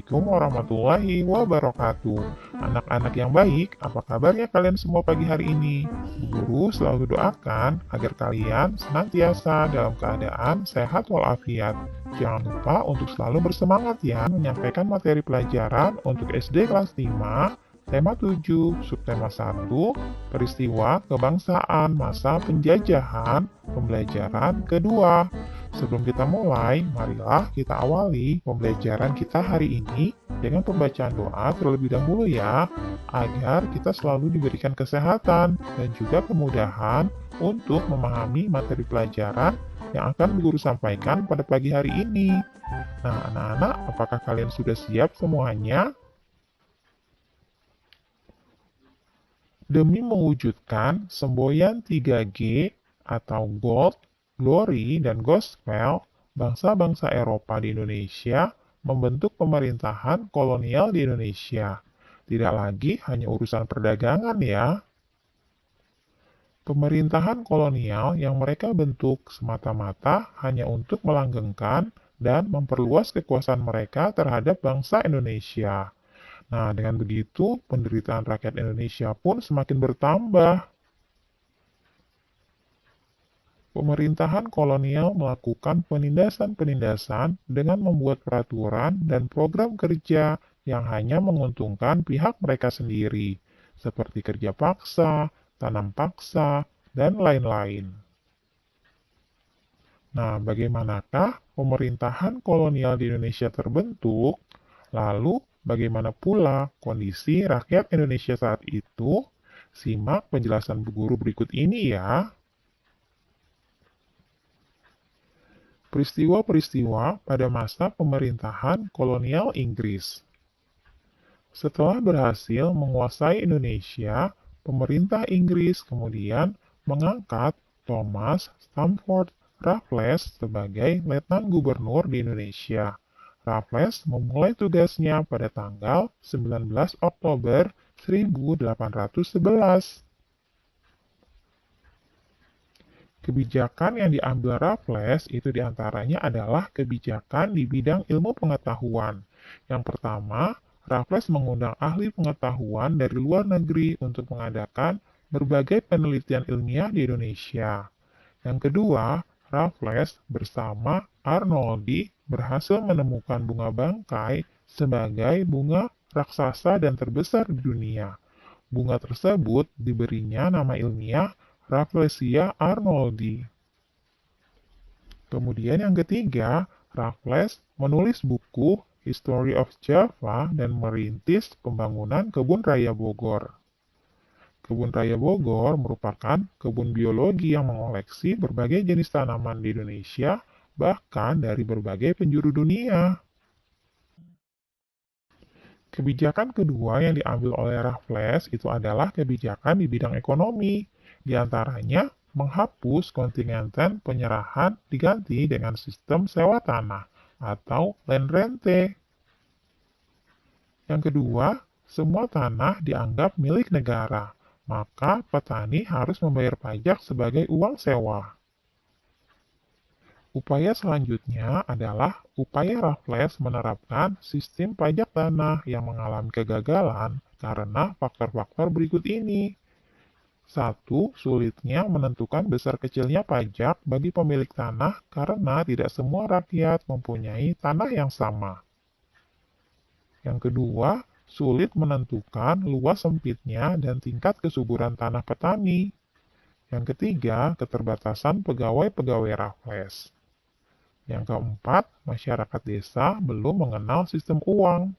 Assalamualaikum warahmatullahi wabarakatuh. Anak-anak yang baik, apa kabarnya kalian semua pagi hari ini? Bu Guru selalu doakan agar kalian senantiasa dalam keadaan sehat walafiat. Jangan lupa untuk selalu bersemangat ya menyampaikan materi pelajaran untuk SD kelas 5, tema 7, subtema 1, peristiwa kebangsaan masa penjajahan, pembelajaran kedua. Sebelum kita mulai, marilah kita awali pembelajaran kita hari ini dengan pembacaan doa terlebih dahulu ya, agar kita selalu diberikan kesehatan dan juga kemudahan untuk memahami materi pelajaran yang akan Bu Guru sampaikan pada pagi hari ini. Nah, anak-anak, apakah kalian sudah siap semuanya? Demi mewujudkan semboyan 3G atau Gold, Glory, dan Gospel, bangsa-bangsa Eropa di Indonesia membentuk pemerintahan kolonial di Indonesia. Tidak lagi hanya urusan perdagangan ya. Pemerintahan kolonial yang mereka bentuk semata-mata hanya untuk melanggengkan dan memperluas kekuasaan mereka terhadap bangsa Indonesia. Nah, dengan begitu, penderitaan rakyat Indonesia pun semakin bertambah. Pemerintahan kolonial melakukan penindasan-penindasan dengan membuat peraturan dan program kerja yang hanya menguntungkan pihak mereka sendiri, seperti kerja paksa, tanam paksa, dan lain-lain. Nah, bagaimanakah pemerintahan kolonial di Indonesia terbentuk? Lalu, bagaimana pula kondisi rakyat Indonesia saat itu? Simak penjelasan Bu Guru berikut ini ya. Peristiwa-peristiwa pada masa pemerintahan kolonial Inggris. Setelah berhasil menguasai Indonesia, pemerintah Inggris kemudian mengangkat Thomas Stamford Raffles sebagai Letnan Gubernur di Indonesia. Raffles memulai tugasnya pada tanggal 19 Oktober 1811. Kebijakan yang diambil Raffles itu diantaranya adalah kebijakan di bidang ilmu pengetahuan. Yang pertama, Raffles mengundang ahli pengetahuan dari luar negeri untuk mengadakan berbagai penelitian ilmiah di Indonesia. Yang kedua, Raffles bersama Arnoldi berhasil menemukan bunga bangkai sebagai bunga raksasa dan terbesar di dunia. Bunga tersebut diberinya nama ilmiah Rafflesia arnoldi. Kemudian yang ketiga, Raffles menulis buku History of Java dan merintis pembangunan Kebun Raya Bogor. Kebun Raya Bogor merupakan kebun biologi yang mengoleksi berbagai jenis tanaman di Indonesia, bahkan dari berbagai penjuru dunia. Kebijakan kedua yang diambil oleh Raffles itu adalah kebijakan di bidang ekonomi. Di antaranya, menghapus kontingenten penyerahan diganti dengan sistem sewa tanah atau land rente. Yang kedua, semua tanah dianggap milik negara, maka petani harus membayar pajak sebagai uang sewa. Upaya selanjutnya adalah upaya Raffles menerapkan sistem pajak tanah yang mengalami kegagalan karena faktor-faktor berikut ini. 1. Sulitnya menentukan besar kecilnya pajak bagi pemilik tanah karena tidak semua rakyat mempunyai tanah yang sama. Yang kedua, sulit menentukan luas sempitnya dan tingkat kesuburan tanah petani. Yang ketiga, keterbatasan pegawai-pegawai Raffles. Yang keempat, masyarakat desa belum mengenal sistem uang.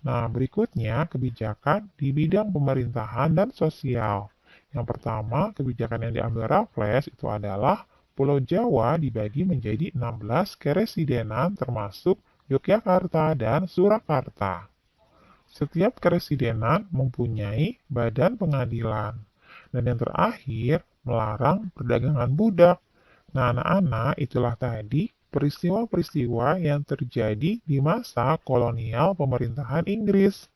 Nah, berikutnya kebijakan di bidang pemerintahan dan sosial. Yang pertama, kebijakan yang diambil Raffles itu adalah Pulau Jawa dibagi menjadi 16 keresidenan termasuk Yogyakarta dan Surakarta. Setiap keresidenan mempunyai badan pengadilan. Dan yang terakhir, melarang perdagangan budak. Nah, anak-anak, itulah tadi peristiwa-peristiwa yang terjadi di masa kolonial pemerintahan Inggris.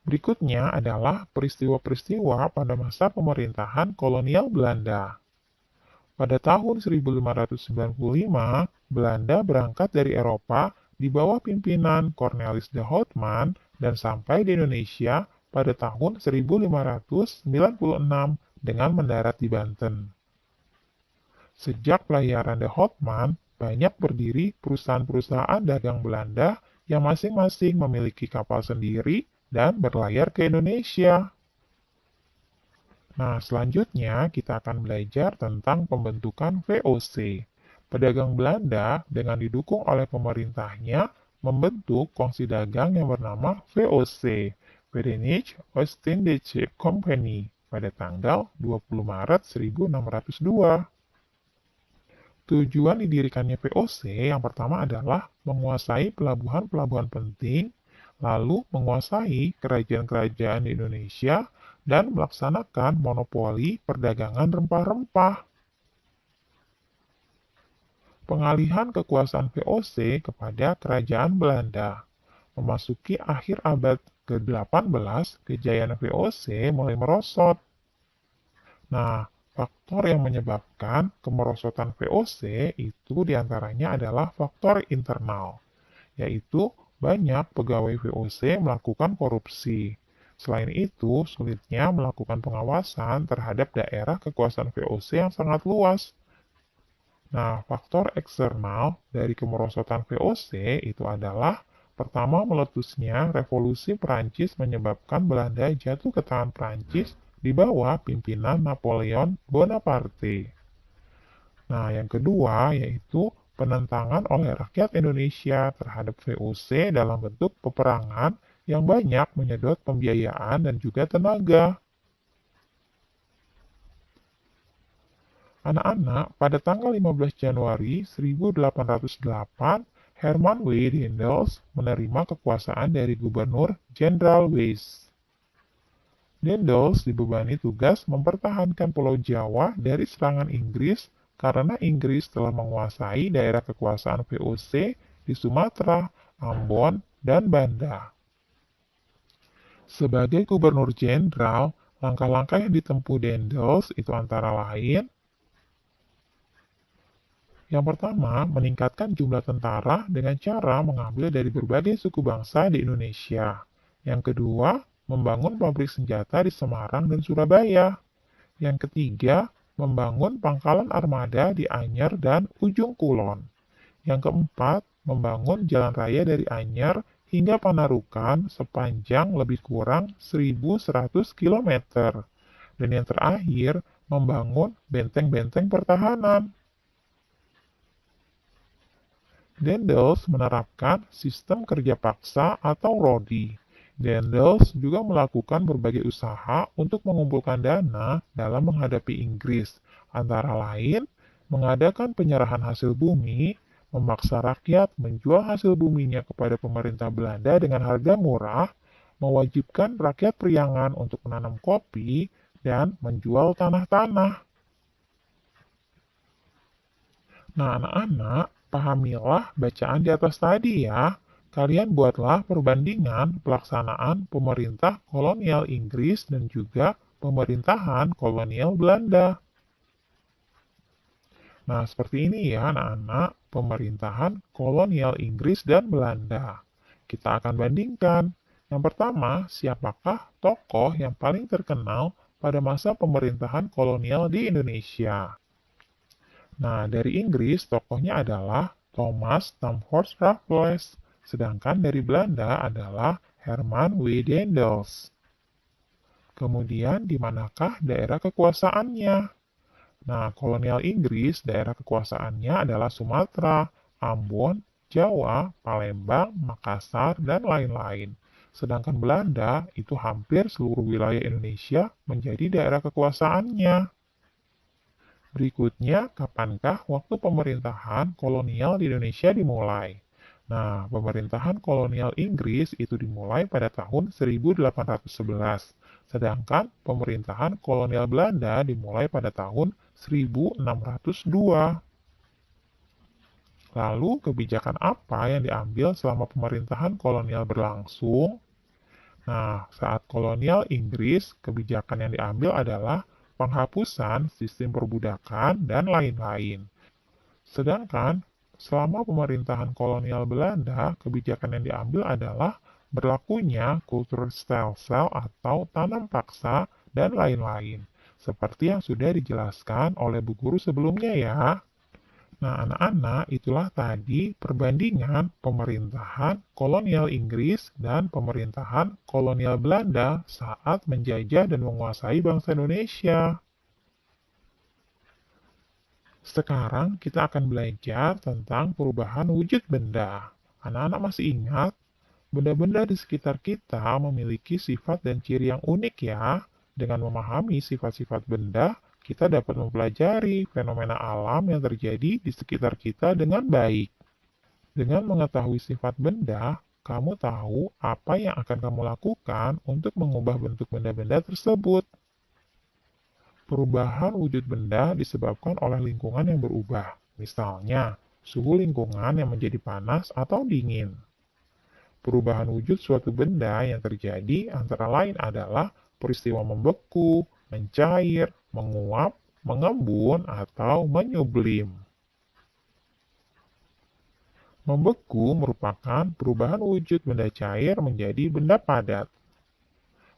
Berikutnya adalah peristiwa-peristiwa pada masa pemerintahan kolonial Belanda. Pada tahun 1595, Belanda berangkat dari Eropa di bawah pimpinan Cornelis de Houtman dan sampai di Indonesia pada tahun 1596 dengan mendarat di Banten. Sejak pelayaran de Houtman, banyak berdiri perusahaan-perusahaan dagang Belanda yang masing-masing memiliki kapal sendiri dan berlayar ke Indonesia. Nah, selanjutnya kita akan belajar tentang pembentukan VOC. Pedagang Belanda dengan didukung oleh pemerintahnya membentuk kongsi dagang yang bernama VOC, Verenigde Oostindische Compagnie, pada tanggal 20 Maret 1602. Tujuan didirikannya VOC yang pertama adalah menguasai pelabuhan-pelabuhan penting, lalu menguasai kerajaan-kerajaan di Indonesia, dan melaksanakan monopoli perdagangan rempah-rempah. Pengalihan kekuasaan VOC kepada kerajaan Belanda. Memasuki akhir abad ke-18, kejayaan VOC mulai merosot. Nah, faktor yang menyebabkan kemerosotan VOC itu diantaranya adalah faktor internal, yaitu banyak pegawai VOC melakukan korupsi. Selain itu, sulitnya melakukan pengawasan terhadap daerah kekuasaan VOC yang sangat luas. Nah, faktor eksternal dari kemerosotan VOC itu adalah pertama, meletusnya revolusi Prancis menyebabkan Belanda jatuh ke tangan Prancis di bawah pimpinan Napoleon Bonaparte. Nah, yang kedua yaitu penentangan oleh rakyat Indonesia terhadap VOC dalam bentuk peperangan yang banyak menyedot pembiayaan dan juga tenaga. Anak-anak, pada tanggal 15 Januari 1808, Herman W. Daendels menerima kekuasaan dari Gubernur Jenderal Wyss. Daendels dibebani tugas mempertahankan Pulau Jawa dari serangan Inggris karena Inggris telah menguasai daerah kekuasaan VOC di Sumatera, Ambon, dan Banda. Sebagai Gubernur Jenderal, langkah-langkah yang ditempuh Daendels itu antara lain: yang pertama, meningkatkan jumlah tentara dengan cara mengambil dari berbagai suku bangsa di Indonesia. Yang kedua, membangun pabrik senjata di Semarang dan Surabaya. Yang ketiga, membangun pangkalan armada di Anyer dan Ujung Kulon. Yang keempat, membangun jalan raya dari Anyer hingga Panarukan sepanjang lebih kurang 1.100 km. Dan yang terakhir, membangun benteng-benteng pertahanan. Daendels menerapkan sistem kerja paksa atau rodi. Daendels juga melakukan berbagai usaha untuk mengumpulkan dana dalam menghadapi Inggris, antara lain mengadakan penyerahan hasil bumi, memaksa rakyat menjual hasil buminya kepada pemerintah Belanda dengan harga murah, mewajibkan rakyat Priangan untuk menanam kopi, dan menjual tanah-tanah. Nah, anak-anak, pahamilah bacaan di atas tadi ya. Kalian buatlah perbandingan pelaksanaan pemerintah kolonial Inggris dan juga pemerintahan kolonial Belanda. Nah, seperti ini ya anak-anak, pemerintahan kolonial Inggris dan Belanda. Kita akan bandingkan. Yang pertama, siapakah tokoh yang paling terkenal pada masa pemerintahan kolonial di Indonesia? Nah, dari Inggris tokohnya adalah Thomas Stamford Raffles, sedangkan dari Belanda adalah Herman W. Daendels. Kemudian, di manakah daerah kekuasaannya? Nah, kolonial Inggris daerah kekuasaannya adalah Sumatera, Ambon, Jawa, Palembang, Makassar, dan lain-lain. Sedangkan Belanda itu hampir seluruh wilayah Indonesia menjadi daerah kekuasaannya. Berikutnya, kapankah waktu pemerintahan kolonial di Indonesia dimulai? Nah, pemerintahan kolonial Inggris itu dimulai pada tahun 1811, sedangkan pemerintahan kolonial Belanda dimulai pada tahun 1602. Lalu, kebijakan apa yang diambil selama pemerintahan kolonial berlangsung? Nah, saat kolonial Inggris, kebijakan yang diambil adalah penghapusan sistem perbudakan, dan lain-lain. Sedangkan, selama pemerintahan kolonial Belanda, kebijakan yang diambil adalah berlakunya Kulturstelsel atau tanam paksa, dan lain-lain. Seperti yang sudah dijelaskan oleh Bu Guru sebelumnya ya. Nah, anak-anak, itulah tadi perbandingan pemerintahan kolonial Inggris dan pemerintahan kolonial Belanda saat menjajah dan menguasai bangsa Indonesia. Sekarang kita akan belajar tentang perubahan wujud benda. Anak-anak masih ingat? Benda-benda di sekitar kita memiliki sifat dan ciri yang unik ya. Dengan memahami sifat-sifat benda, kita dapat mempelajari fenomena alam yang terjadi di sekitar kita dengan baik. Dengan mengetahui sifat benda, kamu tahu apa yang akan kamu lakukan untuk mengubah bentuk benda-benda tersebut. Perubahan wujud benda disebabkan oleh lingkungan yang berubah. Misalnya, suhu lingkungan yang menjadi panas atau dingin. Perubahan wujud suatu benda yang terjadi antara lain adalah peristiwa membeku, mencair, menguap, mengembun, atau menyublim. Membeku merupakan perubahan wujud benda cair menjadi benda padat.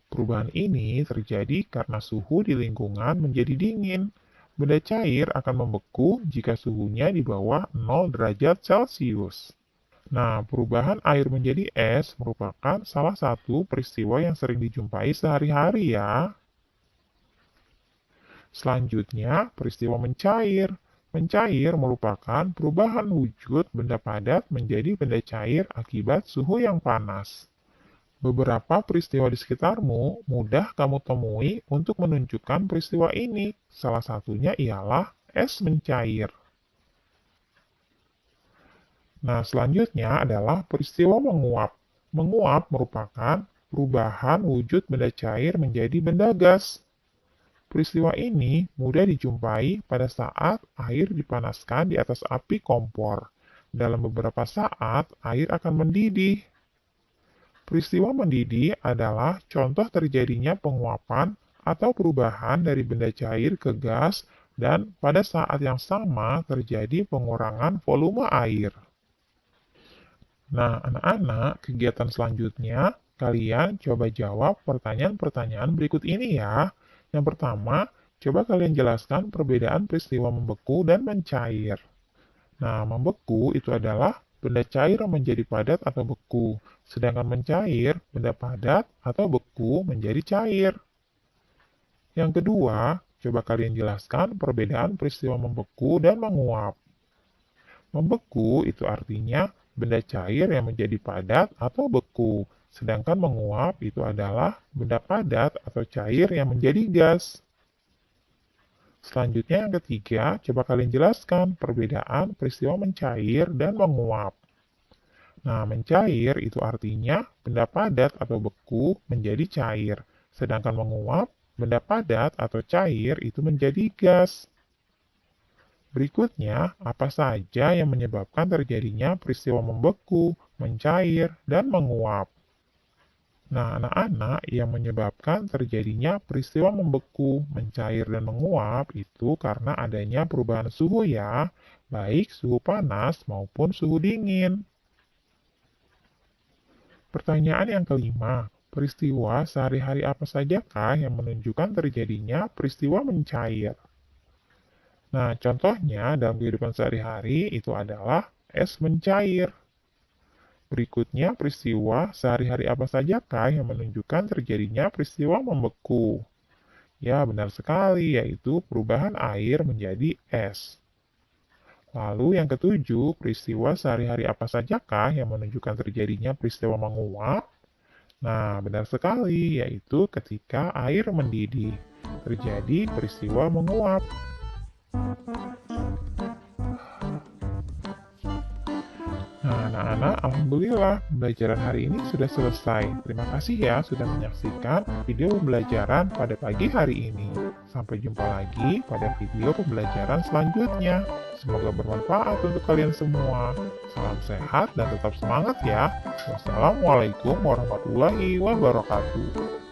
Perubahan ini terjadi karena suhu di lingkungan menjadi dingin. Benda cair akan membeku jika suhunya di bawah 0 derajat Celcius. Nah, perubahan air menjadi es merupakan salah satu peristiwa yang sering dijumpai sehari-hari ya. Selanjutnya, peristiwa mencair. Mencair merupakan perubahan wujud benda padat menjadi benda cair akibat suhu yang panas. Beberapa peristiwa di sekitarmu mudah kamu temui untuk menunjukkan peristiwa ini. Salah satunya ialah es mencair. Nah, selanjutnya adalah peristiwa menguap. Menguap merupakan perubahan wujud benda cair menjadi benda gas. Peristiwa ini mudah dijumpai pada saat air dipanaskan di atas api kompor. Dalam beberapa saat, air akan mendidih. Peristiwa mendidih adalah contoh terjadinya penguapan atau perubahan dari benda cair ke gas dan pada saat yang sama terjadi pengurangan volume air. Nah, anak-anak, kegiatan selanjutnya, kalian coba jawab pertanyaan-pertanyaan berikut ini ya. Yang pertama, coba kalian jelaskan perbedaan peristiwa membeku dan mencair. Nah, membeku itu adalah benda cair menjadi padat atau beku, sedangkan mencair, benda padat atau beku menjadi cair. Yang kedua, coba kalian jelaskan perbedaan peristiwa membeku dan menguap. Membeku itu artinya benda cair yang menjadi padat atau beku, sedangkan menguap itu adalah benda padat atau cair yang menjadi gas. Selanjutnya yang ketiga, coba kalian jelaskan perbedaan peristiwa mencair dan menguap. Nah, mencair itu artinya benda padat atau beku menjadi cair, sedangkan menguap, benda padat atau cair itu menjadi gas. Berikutnya, apa saja yang menyebabkan terjadinya peristiwa membeku, mencair, dan menguap? Nah, anak-anak, yang menyebabkan terjadinya peristiwa membeku, mencair, dan menguap itu karena adanya perubahan suhu ya, baik suhu panas maupun suhu dingin. Pertanyaan yang kelima, peristiwa sehari-hari apa sajakah yang menunjukkan terjadinya peristiwa mencair? Nah, contohnya dalam kehidupan sehari-hari itu adalah es mencair. Berikutnya, peristiwa sehari-hari apa sajakah yang menunjukkan terjadinya peristiwa membeku? Ya, benar sekali, yaitu perubahan air menjadi es. Lalu yang ketujuh, peristiwa sehari-hari apa sajakah yang menunjukkan terjadinya peristiwa menguap? Nah, benar sekali, yaitu ketika air mendidih. Terjadi peristiwa menguap. Nah, anak-anak, alhamdulillah pembelajaran hari ini sudah selesai. Terima kasih ya sudah menyaksikan video pembelajaran pada pagi hari ini. Sampai jumpa lagi pada video pembelajaran selanjutnya. Semoga bermanfaat untuk kalian semua. Salam sehat dan tetap semangat ya. Wassalamualaikum warahmatullahi wabarakatuh.